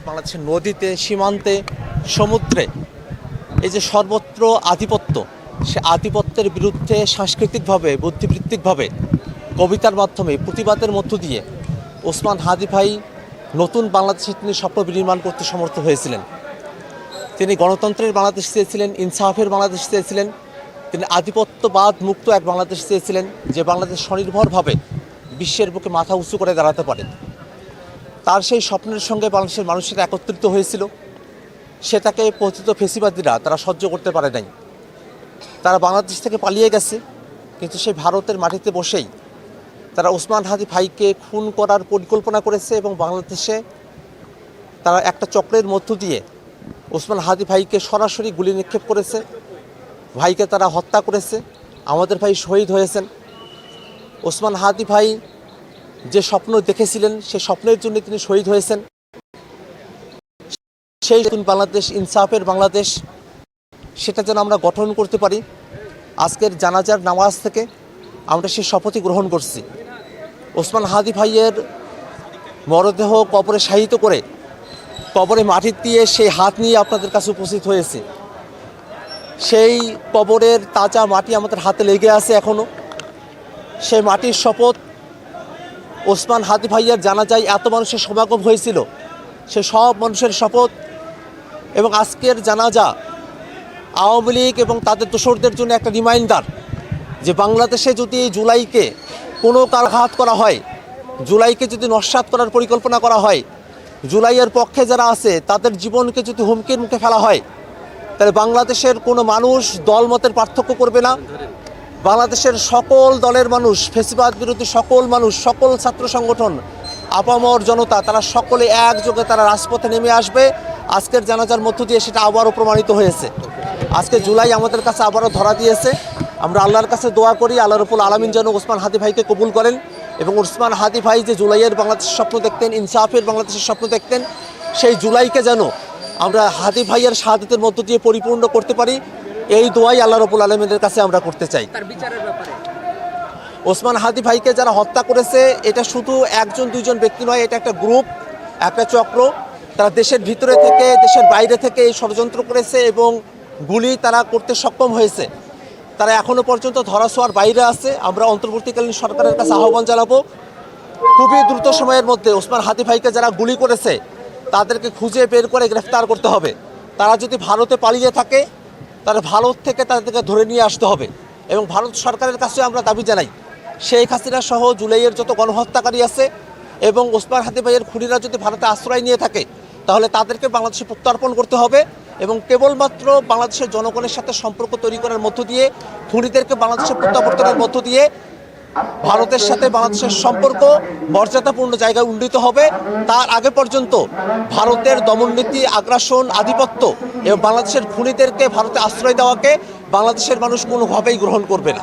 বাংলাদেশের নদীতে, সীমান্তে, সমুদ্রে এই যে সর্বত্র আধিপত্য, সে আধিপত্যের বিরুদ্ধে সাংস্কৃতিকভাবে, বুদ্ধিবৃত্তিকভাবে, কবিতার মাধ্যমে, প্রতিবাদের মধ্য দিয়ে ওসমান হাদি ভাই নতুন বাংলাদেশে তিনি স্বপ্ন বিনির্মাণ করতে সমর্থ হয়েছিলেন। তিনি গণতন্ত্রের বাংলাদেশ চেয়েছিলেন, ইনসাফের বাংলাদেশ চেয়েছিলেন, তিনি আধিপত্যবাদ মুক্ত এক বাংলাদেশ চেয়েছিলেন, যে বাংলাদেশ স্বনির্ভরভাবে বিশ্বের বুকে মাথা উঁচু করে দাঁড়াতে পারে। তার সেই স্বপ্নের সঙ্গে বাংলাদেশের মানুষেরা একত্রিত হয়েছিল। সেটাকে পতিত ফেসিবাদীরা তারা সহ্য করতে পারে নাই। তারা বাংলাদেশ থেকে পালিয়ে গেছে, কিন্তু সেই ভারতের মাটিতে বসেই তারা ওসমান হাদি ভাইকে খুন করার পরিকল্পনা করেছে এবং বাংলাদেশে তারা একটা চক্রের মধ্য দিয়ে ওসমান হাদি ভাইকে সরাসরি গুলি নিক্ষেপ করেছে। ভাইকে তারা হত্যা করেছে। আমাদের ভাই শহীদ হয়েছেন। ওসমান হাদি ভাই যে স্বপ্ন দেখেছিলেন, সে স্বপ্নের জন্য তিনি শহীদ হয়েছেন। সেই নতুন বাংলাদেশ, ইনসাফের বাংলাদেশ, সেটা যেন আমরা গঠন করতে পারি। আজকের জানাজার নামাজ থেকে আমরা সেই শপথই গ্রহণ করছি। ওসমান হাদি ভাইয়ের মরদেহ কবরে শায়িত করে কবরে মাটি দিয়ে সেই হাত নিয়ে আপনাদের কাছে উপস্থিত হয়েছে। সেই কবরের তাজা মাটি আমাদের হাতে লেগে আছে এখনও। সেই মাটির শপথ, ওসমান হাদি ভাইয়ের জানাজায় এত মানুষের সমাগম হয়েছিল, সে সব মানুষের শপথ। এবং আজকের জানাজা আওয়ামী লীগ এবং তাদের দোসরদের জন্য একটা রিমাইন্ডার, যে বাংলাদেশে যদি জুলাইকে কোনো আঘাত করা হয়, জুলাইকে যদি নস্যাৎ করার পরিকল্পনা করা হয়, জুলাইয়ের পক্ষে যারা আছে তাদের জীবনকে যদি হুমকির মুখে ফেলা হয়, তাহলে বাংলাদেশের কোনো মানুষ দলমতের পার্থক্য করবে না। বাংলাদেশের সকল দলের মানুষ, ফেসিবাদ বিরোধী সকল মানুষ, সকল ছাত্র সংগঠন, আপামর জনতা, তারা সকলে একযোগে তারা রাজপথে নেমে আসবে। আজকের জানাজার মধ্য দিয়ে সেটা আবারও প্রমাণিত হয়েছে। আজকে জুলাই আমাদের কাছে আবারও ধরা দিয়েছে। আমরা আল্লাহর কাছে দোয়া করি, আল্লাহ রাব্বুল আলামিন যেন ওসমান হাদি ভাইকে কবুল করেন এবং ওসমান হাদি ভাই যে জুলাইয়ের বাংলাদেশের স্বপ্ন দেখতেন, ইনসাফের বাংলাদেশের স্বপ্ন দেখতেন, সেই জুলাইকে যেন আমরা হাদি ভাইয়ের শাহাদাতের মধ্য দিয়ে পরিপূর্ণ করতে পারি, এই দোয়াই আল্লাহ রাব্বুল আলামিনের কাছে আমরা করতে চাই। তার বিচারের ব্যাপারে ওসমান হাদি ভাইকে যারা হত্যা করেছে, এটা শুধু একজন দুইজন ব্যক্তি নয়, এটা একটা গ্রুপ, একটা চক্র। তারা দেশের ভিতরে থেকে, দেশের বাইরে থেকে এই ষড়যন্ত্র করেছে এবং গুলি তারা করতে সক্ষম হয়েছে। তারা এখনও পর্যন্ত ধরাছোঁয়ার বাইরে আছে। আমরা অন্তর্বর্তীকালীন সরকারের কাছে আহ্বান জানাবো, খুবই দ্রুত সময়ের মধ্যে ওসমান হাদি ভাইকে যারা গুলি করেছে তাদেরকে খুঁজে বের করে গ্রেফতার করতে হবে। তারা যদি ভারতে পালিয়ে থাকে, তাহলে ভারত থেকে তাদেরকে ধরে নিয়ে আসতে হবে। এবং ভারত সরকারের কাছে আমরা দাবি জানাই, শেখ হাসিনা সহ জুলাইয়ের যত গণহত্যাকারী আছে এবং ওসমান হাদি ভাইয়ের খুনিরা যদি ভারতে আশ্রয় নিয়ে থাকে, তাহলে তাদেরকে বাংলাদেশে প্রত্যর্পণ করতে হবে এবং কেবলমাত্র বাংলাদেশের জনগণের সাথে সম্পর্ক তৈরি করার মধ্য দিয়ে, খুনিদেরকে বাংলাদেশে প্রত্যাবর্তনের মধ্য দিয়ে ভারতের সাথে বাংলাদেশের সম্পর্ক মর্যাদাপূর্ণ জায়গায় উন্নীত হবে। তার আগে পর্যন্ত ভারতের দমননীতি, আগ্রাসন, আধিপত্য এবং বাংলাদেশের খুনিদেরকে ভারতে আশ্রয় দেওয়াকে বাংলাদেশের মানুষ কোনোভাবেই গ্রহণ করবে না।